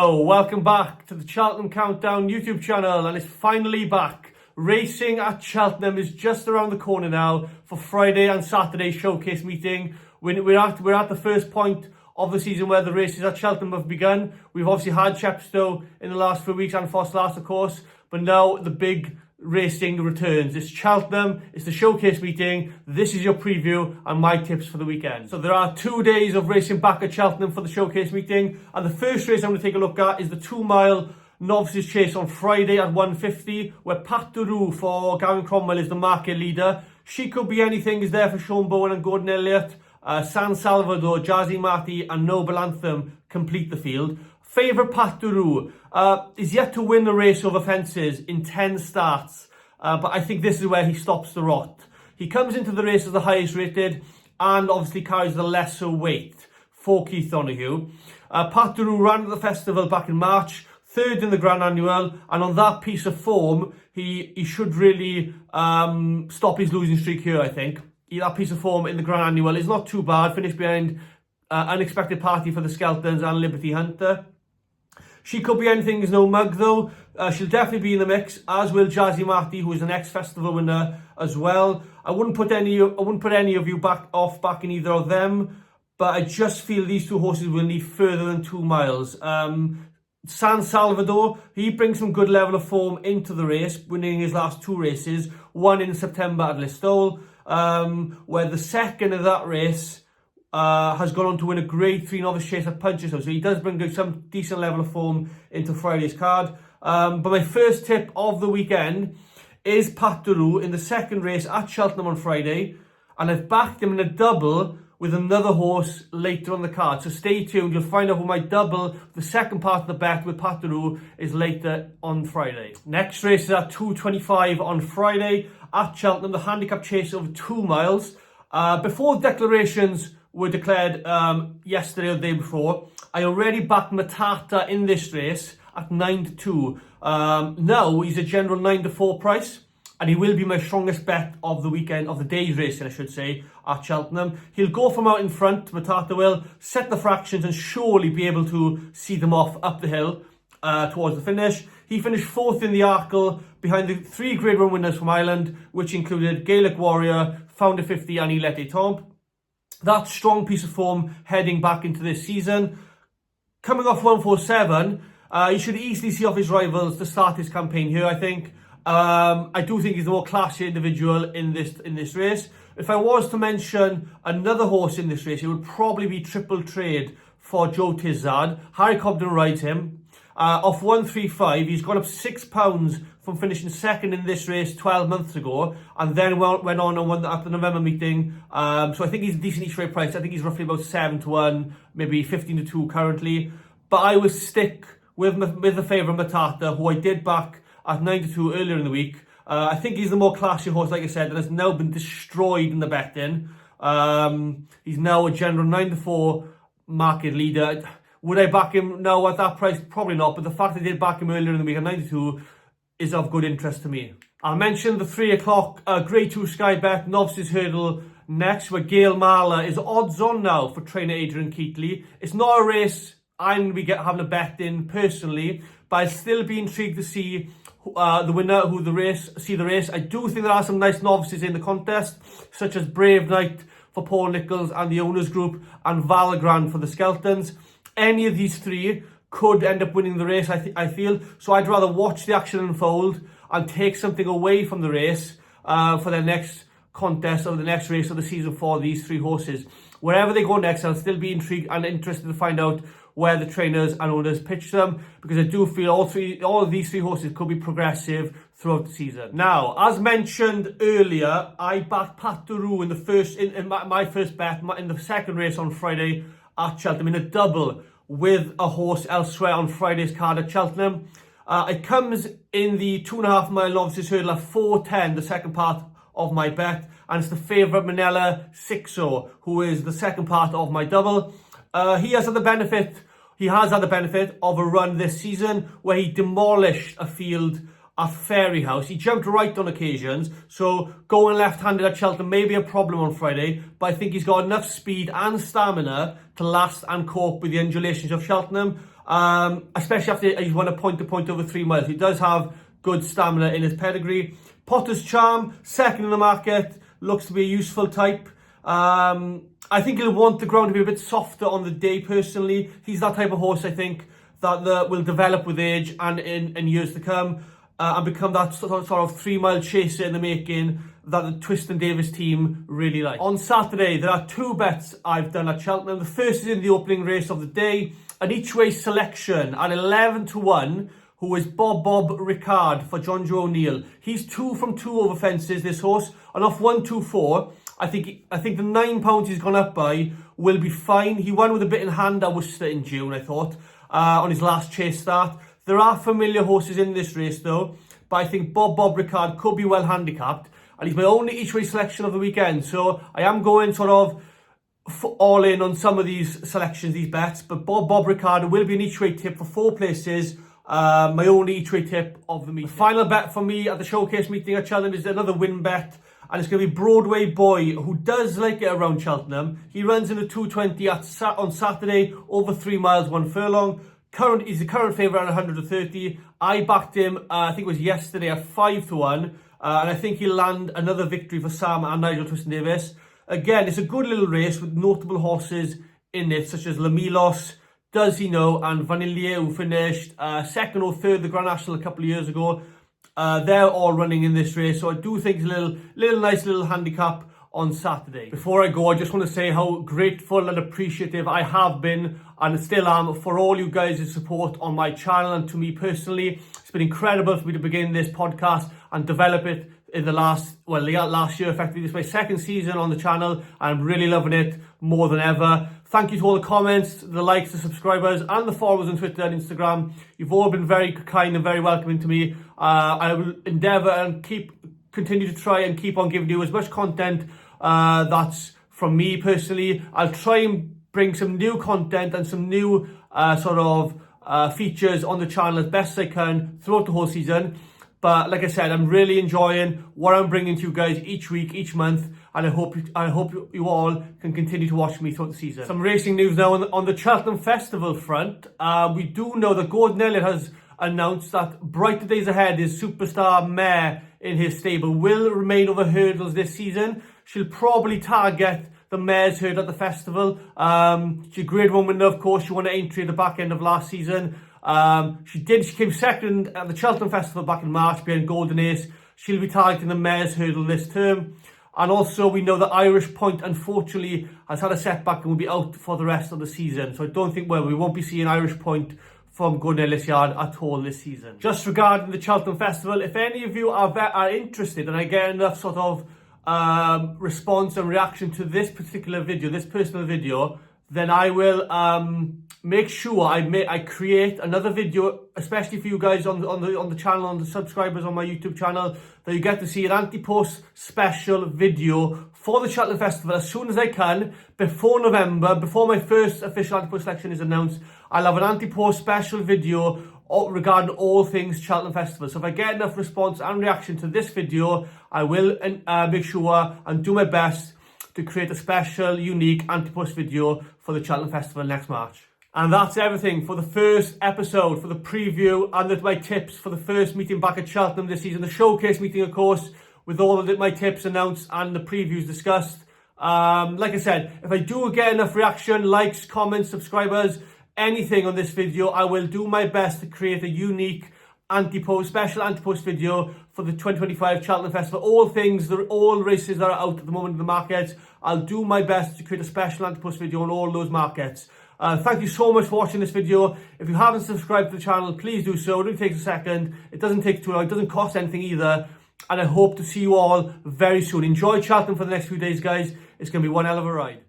Hello, welcome back to the Cheltenham Countdown YouTube channel, and it's finally back. Racing at Cheltenham is just around the corner now for Friday and Saturday showcase meeting. We're at the first point of the season where the races at Cheltenham have begun. We've obviously had Chepstow in the last few weeks and Fosslas, of course, but now the big racing returns. It's Cheltenham, it's the showcase meeting. This is your preview and my tips for the weekend. So there are 2 days of racing back at Cheltenham for the showcase meeting, and the first race I'm going to take a look at is the 2 mile Novices Chase on Friday at 1:50, where Pat Duru for Gavin Cromwell is the market leader. She Could Be Anything is there for Sean Bowen and Gordon Elliott. San Salvador, Jazzy Marty and Noble Anthem complete the field. Favourite Pat Duru is yet to win the race over fences in 10 starts, but I think this is where he stops the rot. He comes into the race as the highest rated and obviously carries the lesser weight for Keith Donoghue. Pat Duru ran at the festival back in March, third in the Grand Annual, and on that piece of form, he should really stop his losing streak here, I think. That piece of form in the Grand Annual is not too bad, finished behind Unexpected Party for the Skeltons and Liberty Hunter. She Could Be Anything is no mug though. She'll definitely be in the mix, as will Jazzy Marty, who is the next festival winner as well. I wouldn't put any of you back in either of them, but I just feel these two horses will need further than 2 miles. San Salvador, he brings some good level of form into the race, winning his last 2 races, one in September at Listowel, where the second of that race has gone on to win a Grade 3 Novice Chase at Punchestown. So he does bring some decent level of form into Friday's card. But my first tip of the weekend is Pat Duru in the second race at Cheltenham on Friday. And I've backed him in a double with another horse later on the card. So stay tuned. You'll find out who my double, the second part of the bet with Pat Duru, is later on Friday. Next race is at 2:25 on Friday at Cheltenham, the Handicap Chase over 2 miles. Before declarations were declared yesterday or the day before, I already backed Matata in this race at 9-2. Now he's a general 9-4 price, and he will be my strongest bet of the weekend, of the day's racing, I should say, at Cheltenham. He'll go from out in front, Matata will, set the fractions and surely be able to see them off up the hill towards the finish. He finished 4th in the Arkle behind the 3 Grade 1 winners from Ireland, which included Gaelic Warrior, Founder 50 and Ilette Etombe. That strong piece of form heading back into this season. Coming off 147, he should easily see off his rivals to start his campaign here, I think. I do think he's the more classy individual in this race. If I was to mention another horse in this race, it would probably be Triple Trade for Joe Tizard. Harry Cobden rides him. Off 135, he's gone up £6 from finishing second in this race 12 months ago, and then went on and won at the November meeting. So I think he's a decent each way price. I think he's roughly about 7-1, maybe 15-2 currently. But I will stick with the favourite Matata, who I did back at 9-2 earlier in the week. I think he's the more classy horse, like I said, and has now been destroyed in the betting. He's now a general 9-4 market leader. Would I back him now at that price? Probably not, but the fact I did back him earlier in the week at 92 is of good interest to me. I'll mention the 3 o'clock Grade 2 Sky Bet Novices Hurdle next, where Gail Marler is odds on now for trainer Adrian Keatley. It's not a race I'm going to be having a bet in personally, but I'll still be intrigued to see the winner, see the race. I do think there are some nice novices in the contest, such as Brave Knight for Paul Nichols and the Owners Group, and Valgrand for the Skeltons. Any of these 3 could end up winning the race, I feel. So I'd rather watch the action unfold and take something away from the race for their next contest or the next race of the season for these 3 horses. Wherever they go next, I'll still be intrigued and interested to find out where the trainers and owners pitch them, because I do feel all of these 3 horses could be progressive throughout the season. Now, as mentioned earlier, I backed Pat Duru in my first bet in the second race on Friday at Cheltenham in a double with a horse elsewhere on Friday's card at Cheltenham. It comes in the 2.5 mile Novices Hurdle at 4:10, the second part of my bet, and it's the favourite Manella Sixo, who is the second part of my double. He has had the benefit of a run this season where he demolished a field at Fairyhouse. He jumped right on occasions, so going left-handed at Cheltenham may be a problem on Friday, but I think he's got enough speed and stamina to last and cope with the undulations of Cheltenham. especially after he's won a point-to-point over 3 miles. He does have good stamina in his pedigree. Potter's Charm, second in the market, looks to be a useful type. I think he'll want the ground to be a bit softer on the day, personally. He's that type of horse, I think, that will develop with age and in years to come, and become that sort of 3 mile chaser in the making that the Twist and Davis team really like. On Saturday, there are 2 bets I've done at Cheltenham. The first is in the opening race of the day, an each-way selection at 11-1, who is Bob Ricard for John Joe O'Neill. He's 2 from 2 over fences, this horse, and off 1-2-4. I think the £9 he's gone up by will be fine. He won with a bit in hand at Worcester in June, I thought, on his last chase start. There are familiar horses in this race though, but I think Bob Ricard could be well handicapped, and he's my only each-way selection of the weekend. So I am going sort of all in on some of these selections, these bets, but Bob Ricard will be an each-way tip for 4 places. My only each-way tip of the meeting. The final bet for me at the showcase meeting at Cheltenham is another win bet, and it's going to be Broadway Boy, who does like it around Cheltenham. He runs in the 220 on Saturday, over 3 miles, 1 furlong. He's the current favourite at 130. I backed him, I think it was yesterday, at 5-1, and I think he'll land another victory for Sam and Nigel Twist-Davis. Again, it's a good little race with notable horses in it, such as Lamilos, Does He Know, and Vanillier, who finished second or third the Grand National a couple of years ago. They're all running in this race, so I do think it's a nice little handicap on Saturday. Before I go, I just want to say how grateful and appreciative I have been and still am for all you guys' support on my channel and to me personally. It's been incredible for me to begin this podcast and develop it in the last year. Effectively, this is my 2nd season on the channel. I'm really loving it more than ever. Thank you to all the comments, the likes, the subscribers, and the followers on Twitter and Instagram. You've all been very kind and very welcoming to me. I will endeavour and continue to try and keep on giving you as much content that's from me personally. I'll try and bring some new content and some new features on the channel as best as I can throughout the whole season. But like I said, I'm really enjoying what I'm bringing to you guys each week, each month, and I hope you all can continue to watch me throughout the season. Some racing news now on the Cheltenham Festival front. We do know that Gordon Elliott has announced that Brighter Days Ahead, his superstar mare in his stable, will remain over hurdles this season. She'll probably target the mares herd at the festival. She's a Grade 1 winner, of course. She won an entry at the back end of last season. She came second at the Cheltenham Festival back in March behind Golden Ace. She'll be targeting the mares hurdle this term. And also we know that Irish Point unfortunately has had a setback and will be out for the rest of the season. So I don't think, we won't be seeing Irish Point from Gordon Elliott's yard at all this season. Just regarding the Cheltenham Festival, if any of you are interested and I get enough sort of response and reaction to this particular video, this personal video, then I will make sure I create another video, especially for you guys on the channel, on the subscribers on my YouTube channel, that you get to see an anti-post special video for the Cheltenham Festival as soon as I can, before November, before my first official anti-post selection is announced. I'll have an anti-post special video regarding all things Cheltenham Festival. So if I get enough response and reaction to this video, I will make sure and do my best to create a special, unique anti-post video for the Cheltenham Festival next March. And that's everything for the first episode, for the preview and my tips for the first meeting back at Cheltenham this season. The showcase meeting, of course, with all of my tips announced and the previews discussed. Like I said, if I do get enough reaction, likes, comments, subscribers, anything on this video, I will do my best to create a unique special anti-post video for the 2025 Cheltenham Festival. All races that are out at the moment in the market, I'll do my best to create a special anti-post video on all those markets. Thank you so much for watching this video. If you haven't subscribed to the channel, please do so. It only takes a second. It doesn't take too long. It doesn't cost anything either. And I hope to see you all very soon. Enjoy Cheltenham for the next few days, guys. It's going to be one hell of a ride.